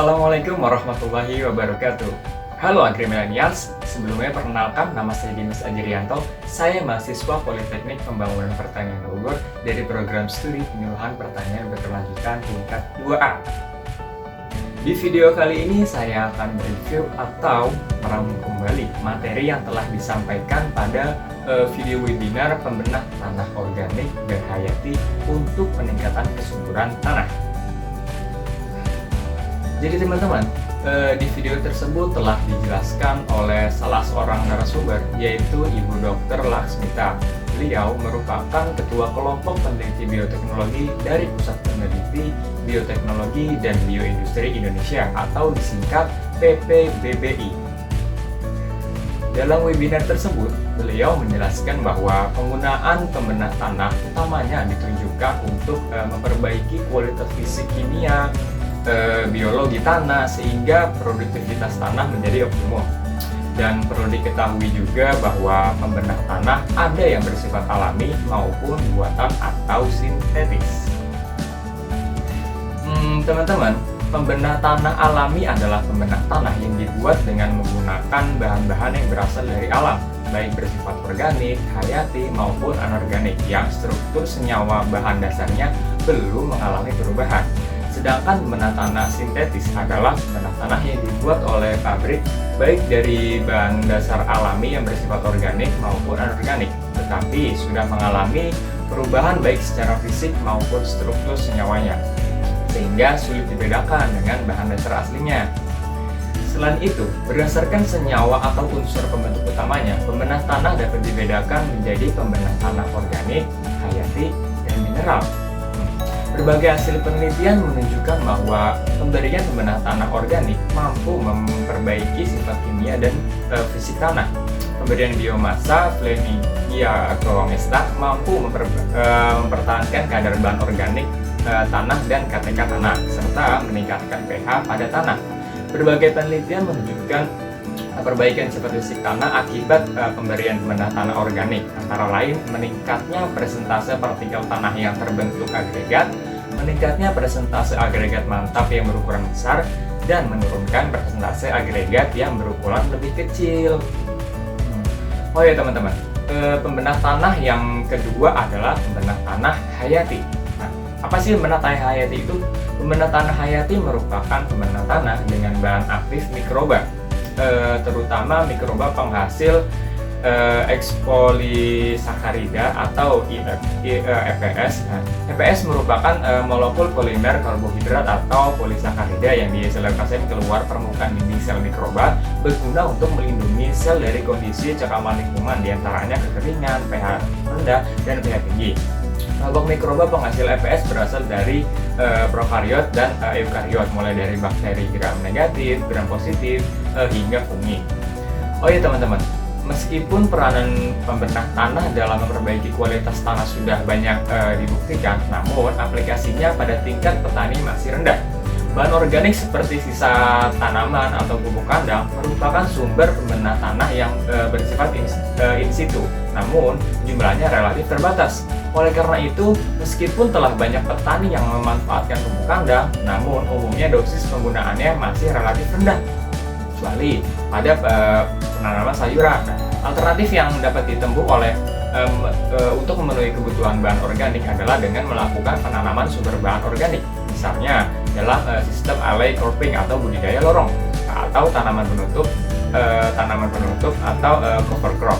Assalamualaikum warahmatullahi wabarakatuh. Halo Agrimillennials, sebelumnya perkenalkan nama saya Dimas Ajrianto. Saya mahasiswa Politeknik Pembangunan Pertanian Bogor dari program studi penyuluhan pertanian berkelanjutan tingkat 2A. Di video kali ini saya akan mereview atau merangkum kembali materi yang telah disampaikan pada video webinar pembenah tanah organik berhayati untuk peningkatan kesuburan tanah. Jadi teman-teman, di video tersebut telah dijelaskan oleh salah seorang narasumber, yaitu Ibu Dr. Laksmita. Beliau merupakan Ketua Kelompok Peneliti Bioteknologi dari Pusat Peneliti Bioteknologi dan Bioindustri Indonesia atau disingkat PPBBI. Dalam webinar tersebut, beliau menjelaskan bahwa penggunaan pembenah tanah utamanya ditunjukkan untuk memperbaiki kualitas fisik kimia, biologi tanah sehingga produktivitas tanah menjadi optimum. Dan perlu diketahui juga bahwa pembenah tanah ada yang bersifat alami maupun buatan atau sintetis. Teman-teman, pembenah tanah alami adalah pembenah tanah yang dibuat dengan menggunakan bahan-bahan yang berasal dari alam, baik bersifat organik, hayati maupun anorganik yang struktur senyawa bahan dasarnya belum mengalami perubahan. Sedangkan pembenah tanah sintetis adalah pembenah tanah yang dibuat oleh pabrik baik dari bahan dasar alami yang bersifat organik maupun anorganik, tetapi sudah mengalami perubahan baik secara fisik maupun struktur senyawanya, sehingga sulit dibedakan dengan bahan dasar aslinya. Selain itu, berdasarkan senyawa atau unsur pembentuk utamanya, pembenah tanah dapat dibedakan menjadi pembenah tanah organik, hayati, dan mineral. Berbagai hasil penelitian menunjukkan bahwa pemberian pembenah tanah organik mampu memperbaiki sifat kimia dan fisik tanah. Pemberian biomasa Fleminia agromesta mampu mempertahankan kadar bahan organik tanah dan KTK tanah, serta meningkatkan pH pada tanah. Berbagai penelitian menunjukkan perbaikan sifat fisik tanah akibat pemberian pembenah tanah organik, antara lain meningkatnya persentase partikel tanah yang terbentuk agregat, meningkatnya persentase agregat mantap yang berukuran besar, dan menurunkan persentase agregat yang berukuran lebih kecil. Oh ya teman-teman, pembenah tanah yang kedua adalah pembenah tanah hayati. Nah, apa sih pembenah tanah hayati itu? Pembenah tanah hayati merupakan pembenah tanah dengan bahan aktif mikroba, terutama mikroba penghasil ekspolisakarida atau EPS. Nah, EPS merupakan molekul polimer karbohidrat atau polisakarida yang diselekasikan keluar permukaan dinding sel mikroba berguna untuk melindungi sel dari kondisi cekaman lingkungan, diantaranya kekeringan, pH rendah, dan pH tinggi. Kelompok mikroba penghasil EPS berasal dari prokariot dan eukariot, mulai dari bakteri gram negatif, gram positif, hingga fungi. Oh iya teman-teman, meskipun peranan pembenah tanah dalam memperbaiki kualitas tanah sudah banyak dibuktikan, namun aplikasinya pada tingkat petani masih rendah. Bahan organik seperti sisa tanaman atau pupuk kandang merupakan sumber pembenah tanah yang bersifat in situ, namun jumlahnya relatif terbatas. Oleh karena itu, meskipun telah banyak petani yang memanfaatkan pupuk kandang, namun umumnya dosis penggunaannya masih relatif rendah, kecuali pada penanaman sayuran. Alternatif yang dapat ditempuh untuk memenuhi kebutuhan bahan organik adalah dengan melakukan penanaman sumber bahan organik, misalnya dalam sistem alley cropping atau budidaya lorong, atau tanaman penutup atau cover crop.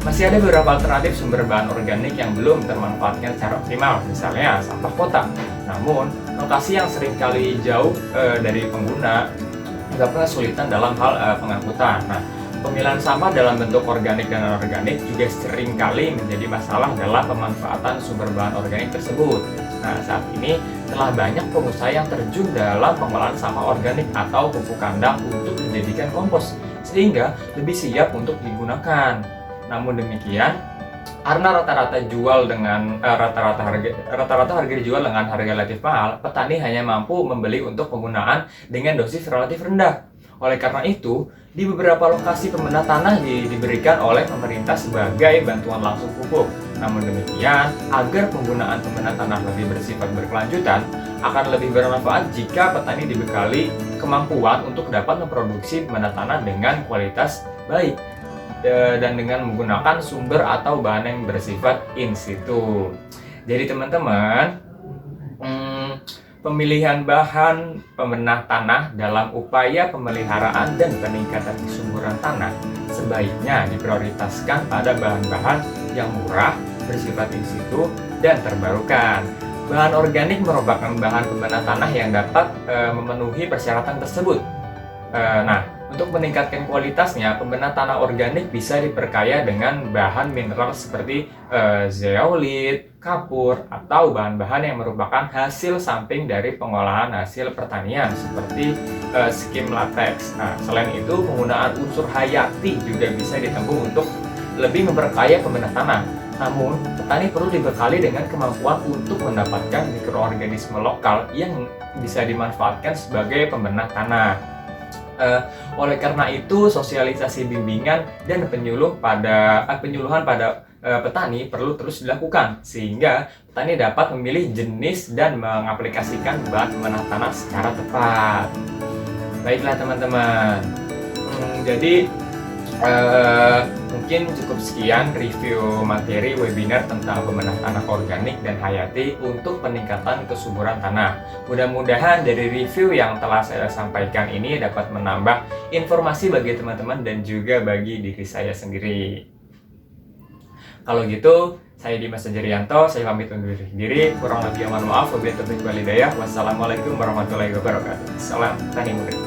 Masih ada beberapa alternatif sumber bahan organik yang belum termanfaatkan secara optimal, misalnya sampah kotak. Namun, lokasi yang seringkali jauh dari pengguna menyebabkan kesulitan dalam hal pengangkutan. Nah, pemilihan sampah dalam bentuk organik dan anorganik juga seringkali menjadi masalah dalam pemanfaatan sumber bahan organik tersebut. Nah, saat ini telah banyak pengusaha yang terjun dalam pengolahan sampah organik atau pupuk kandang untuk dijadikan kompos, sehingga lebih siap untuk digunakan. Namun demikian, karena rata-rata harga dijual dengan harga relatif mahal, petani hanya mampu membeli untuk penggunaan dengan dosis relatif rendah. Oleh karena itu, di beberapa lokasi pembenah tanah diberikan oleh pemerintah sebagai bantuan langsung pupuk. Namun demikian, agar penggunaan pembenah tanah lebih bersifat berkelanjutan, akan lebih bermanfaat jika petani dibekali kemampuan untuk dapat memproduksi pembena tanah dengan kualitas baik dan dengan menggunakan sumber atau bahan yang bersifat in situ. Jadi teman-teman, pemilihan bahan pembenah tanah dalam upaya pemeliharaan dan peningkatan kesuburan tanah sebaiknya diprioritaskan pada bahan-bahan yang murah, bersifat in situ, dan terbarukan. Bahan organik merupakan bahan pembenah tanah yang dapat memenuhi persyaratan tersebut. Untuk meningkatkan kualitasnya, pembenah tanah organik bisa diperkaya dengan bahan mineral seperti zeolit, kapur, atau bahan-bahan yang merupakan hasil samping dari pengolahan hasil pertanian seperti skim latex. Selain itu, penggunaan unsur hayati juga bisa ditempuh untuk lebih memperkaya pembenah tanah. Namun, petani perlu dibekali dengan kemampuan untuk mendapatkan mikroorganisme lokal yang bisa dimanfaatkan sebagai pembenah tanah. Oleh karena itu, sosialisasi bimbingan dan penyuluhan pada petani perlu terus dilakukan sehingga petani dapat memilih jenis dan mengaplikasikan bahan pembenah tanah secara tepat. Baiklah teman-teman, jadi mungkin cukup sekian review materi webinar tentang pembenah tanah organik dan hayati untuk peningkatan kesuburan tanah. Mudah-mudahan dari review yang telah saya sampaikan ini dapat menambah informasi bagi teman-teman dan juga bagi diri saya sendiri. Kalau gitu, saya Dimas Anjarianto, saya pamit undur diri. Kurang lebih mohon maaf. Wabillahi taufiq wal hidayah. Wassalamualaikum warahmatullahi wabarakatuh. Salam Tani Murid.